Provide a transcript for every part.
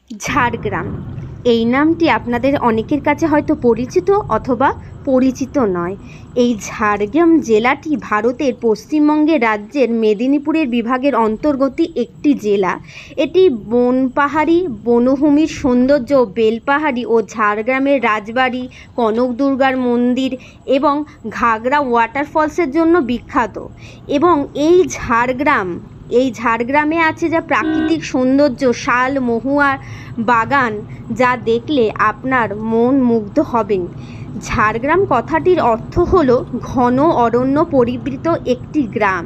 ঝাড়গ্রাম এই নামটি আপনাদের অনেকের কাছে হয়তো পরিচিত অথবা পরিচিত নয়। এই ঝাড়গ্রাম জেলাটি ভারতের পশ্চিমবঙ্গের রাজ্যের মেদিনীপুরের বিভাগের অন্তর্গত একটি জেলা। এটি বনপাহাড়ি বনভূমির সৌন্দর্য, বেলপাহাড়ি ও ঝাড়গ্রামের রাজবাড়ি, কনক দুর্গার মন্দির এবং ঘাগরা ওয়াটারফলসের জন্য বিখ্যাত। এবং এই ঝাড়গ্রামে আছে যা প্রাকৃতিক সৌন্দর্য, শাল মহুয়া বাগান, যা দেখলে আপনার মন মুগ্ধ হবেন। ঝাড়গ্রাম কথাটির অর্থ হলো ঘন অরণ্য পরিবৃত একটি গ্রাম।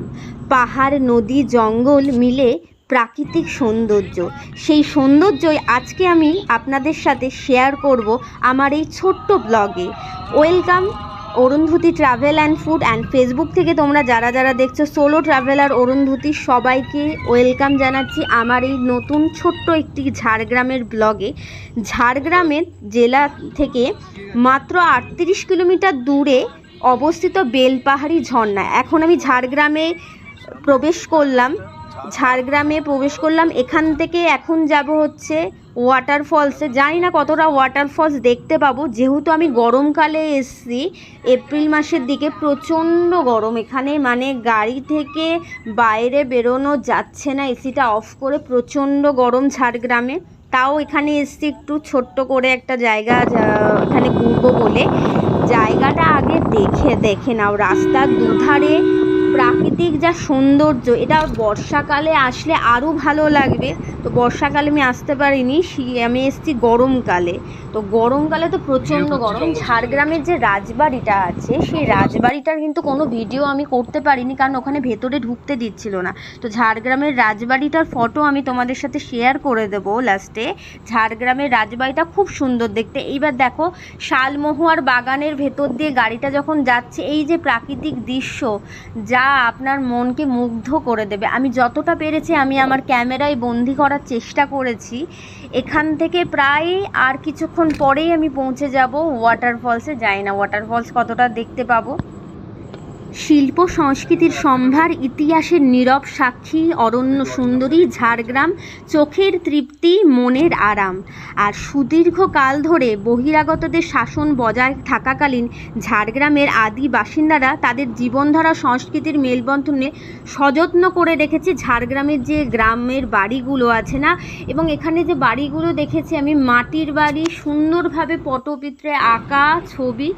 পাহাড়, নদী, জঙ্গল মিলে প্রাকৃতিক সৌন্দর্য। সেই সৌন্দর্যই আজকে আমি আপনাদের সাথে শেয়ার করব আমার এই ছোট্ট ব্লগে। Welcome Arundhati travel and food and Facebook থেকে তোমরা যারা দেখছো সোলো ট্রাভেলার অরুন্ধতী, সবাইকে ওয়েলকাম জানাচ্ছি আমার এই নতুন ছোট্ট একটি ঝাড়গ্রামের ব্লগে। ঝাড়গ্রামের জেলা থেকে মাত্র 38 কিলোমিটার দূরে অবস্থিত বেলপাহাড়ি ঝর্ণা। এখন আমি ঝাড়গ্রামে প্রবেশ করলাম। এখান থেকে এখন যাব হচ্ছে ওয়াটারফলসে। জানি না কতটা ওয়াটারফলস দেখতে পাবো, যেহেতু আমি গরমকালে এসেছি, এপ্রিল মাসের দিকে। প্রচণ্ড গরম এখানে, মানে গাড়ি থেকে বাইরে বেরোনো যাচ্ছে না, এসিটা অফ করে। প্রচণ্ড গরম ঝাড়গ্রামে। তাও এখানে এসেছি একটু ছোট্ট করে একটা জায়গা এখানে ঘুরবো বলে। জায়গাটা আগে দেখে নাও। রাস্তার দুধারে প্রাকৃতিক যা সৌন্দর্য, এটা বর্ষাকালে আসলে আরও ভালো লাগবে। তো বর্ষাকালে আমি আসতে পারিনি, আমি এসেছি গরমকালে। তো গরমকালে তো প্রচণ্ড গরম। ঝাড়গ্রামের যে রাজবাড়িটা আছে, সেই রাজবাড়িটার কিন্তু কোনো ভিডিও আমি করতে পারিনি, কারণ ওখানে ভেতরে ঢুকতে দিচ্ছিল না। তো ঝাড়গ্রামের রাজবাড়িটার ফটো আমি তোমাদের সাথে শেয়ার করে দেবো লাস্টে। ঝাড়গ্রামের রাজবাড়িটা খুব সুন্দর দেখতে। এইবার দেখো, শালমহুয়ার বাগানের ভেতর দিয়ে গাড়িটা যখন যাচ্ছে, এই যে প্রাকৃতিক দৃশ্য, যা আপনার মনকে মুগ্ধ করে দেবে। আমি যতটা পেরেছি আমি আমার ক্যামেরায় বন্দি করার চেষ্টা করেছি। এখান থেকে প্রায় আর কিছুক্ষণ পরেই আমি পৌঁছে যাব ওয়াটারফলসে। যাই না ওয়াটারফলস কতটা দেখতে পাবো। শিল্প সংস্কৃতির সম্ভার, ইতিহাসের নীরব সাক্ষী অরণ্য সুন্দরী ঝাড়গ্রাম। চোখের তৃপ্তি, মনের আরাম। আর সুদীর্ঘ কাল ধরে বহিরাগতদের শাসন বজায় থাকাকালীন ঝাড়গ্রামের আদি বাসিন্দারা তাদের জীবনধারা সংস্কৃতির মেলবন্ধনে সযত্ন করে রেখেছে। ঝাড়গ্রামের যে গ্রামের বাড়িগুলো আছে না, এবং এখানে যে বাড়িগুলো দেখেছি আমি, মাটির বাড়ি, সুন্দরভাবে পটচিত্রে আঁকা ছবি,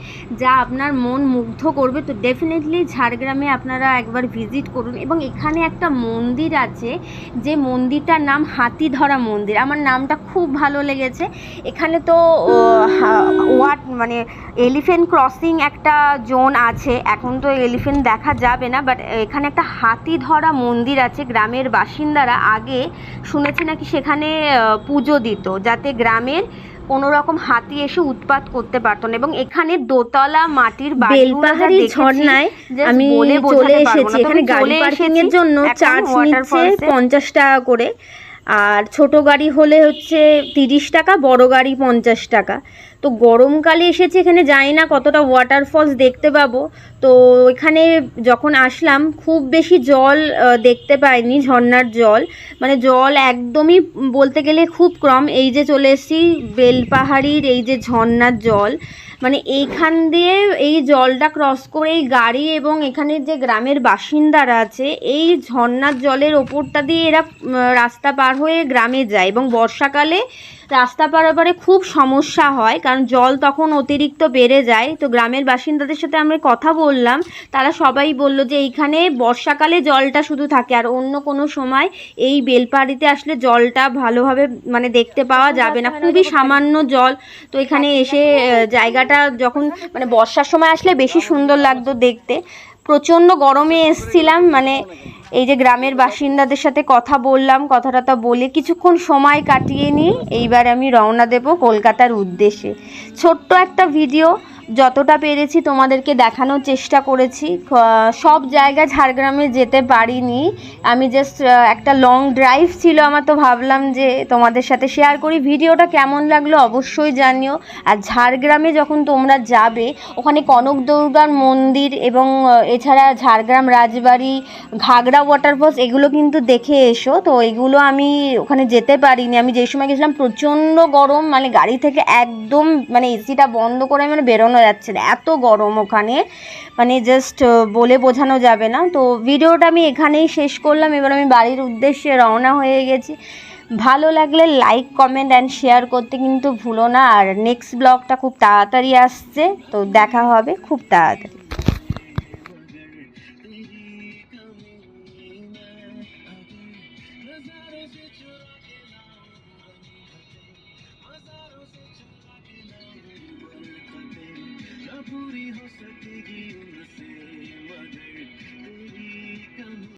যা আপনার মন মুগ্ধ করবে। তো ডেফিনেটলি ঝাড়গ্রামে আপনারা একবার ভিজিট করুন। এবং এখানে একটা মন্দির আছে, যে মন্দিরটার নাম হাতিধরা মন্দির। আমার নামটা খুব ভালো লেগেছে। এখানে তো মানে এলিফ্যান্ট ক্রসিং একটা জোন আছে, এখন তো এলিফ্যান্ট দেখা যাবে না, বাট এখানে একটা হাতিধরা মন্দির আছে। গ্রামের বাসিন্দারা আগে শুনেছি নাকি সেখানে পুজো দিত, যাতে গ্রামের কোনো রকম হাতি এসে উৎপাত করতে পারতো না। এবং এখানে দোতলা মাটির বেলপাহাড়ি ঝর্ণায় আমি চলে এসেছি। এখানে গাড়ি পার্কিং এর জন্য চার্জ নিচ্ছে 50 টাকা করে, আর ছোট গাড়ি হলে হচ্ছে 30 টাকা, বড় গাড়ি 50 টাকা। তো গরমকালে এসেছি এখানে, জানি না কতটা ওয়াটারফলস দেখতে পাবো। তো এখানে যখন আসলাম খুব বেশি জল দেখতে পাইনি, ঝর্ণার জল, মানে জল একদমই বলতে গেলে খুব কম। এই যে চলে এসেছি বেলপাহাড়ির এই যে ঝর্ণার জল, মানে এইখান দিয়ে এই জলটা ক্রস করে এই গাড়ি এবং এখানের যে গ্রামের বাসিন্দারা আছে, এই ঝর্ণার জলের ওপরটা দিয়ে এরা রাস্তা পার হয়ে গ্রামে যায়। এবং বর্ষাকালে রাস্তা পারাপারে খুব সমস্যা হয়, কারণ জল তখন অতিরিক্ত বেড়ে যায়। তো গ্রামের বাসিন্দাদের সাথে আমরা কথা বললাম, তারা সবাই বলল যে এইখানে বর্ষাকালে জলটা শুধু থাকে, আর অন্য কোনো সময় এই বেলপাহাড়িতে আসলে জলটা ভালোভাবে মানে দেখতে পাওয়া যাবে না, খুবই সামান্য জল। তো এখানে এসে জায়গাটা যখন মানে বর্ষার সময় আসলে বেশি সুন্দর লাগতো দেখতে। প্রচণ্ড গরমে এসছিলাম, মানে এই যে গ্রামের বাসিন্দাদের সাথে কথা বললাম, কথাটা বলে কিছুক্ষণ সময় কাটিয়ে নিই। এইবার আমি রওনা দেব কলকাতার উদ্দেশ্যে। ছোট্ট একটা ভিডিও, যতটা পেরেছি তোমাদেরকে দেখানোর চেষ্টা করেছি। সব জায়গা ঝাড়গ্রামে যেতে পারিনি, আমি জাস্ট একটা লং ড্রাইভ ছিল আমার, তো ভাবলাম যে তোমাদের সাথে শেয়ার করি। ভিডিওটা কেমন লাগলো অবশ্যই জানিও। আর ঝাড়গ্রামে যখন তোমরা যাবে, ওখানে কনক দুর্গার মন্দির এবং এছাড়া ঝাড়গ্রাম রাজবাড়ি, ঘাগড়া ওয়াটারফলস, এগুলো কিন্তু দেখে এসো। তো এগুলো আমি ওখানে যেতে পারিনি, আমি যে সময় গেছিলাম প্রচণ্ড গরম, মানে গাড়ি থেকে একদম মানে এসিটা বন্ধ করে মানে বেরোনো যাচ্ছে না, এত গরম ওখানে, মানে জাস্ট বলে বোঝানো যাবে না। তো ভিডিওটা আমি এখানেই শেষ করলাম, এবার আমি বাড়ির উদ্দেশ্যে রওনা হয়ে গেছি। ভালো লাগলে লাইক কমেন্ট অ্যান্ড শেয়ার করতে কিন্তু ভুলো না। আর নেক্সট ব্লগটা খুব তাড়াতাড়ি আসছে, তো দেখা হবে খুব তাড়াতাড়ি।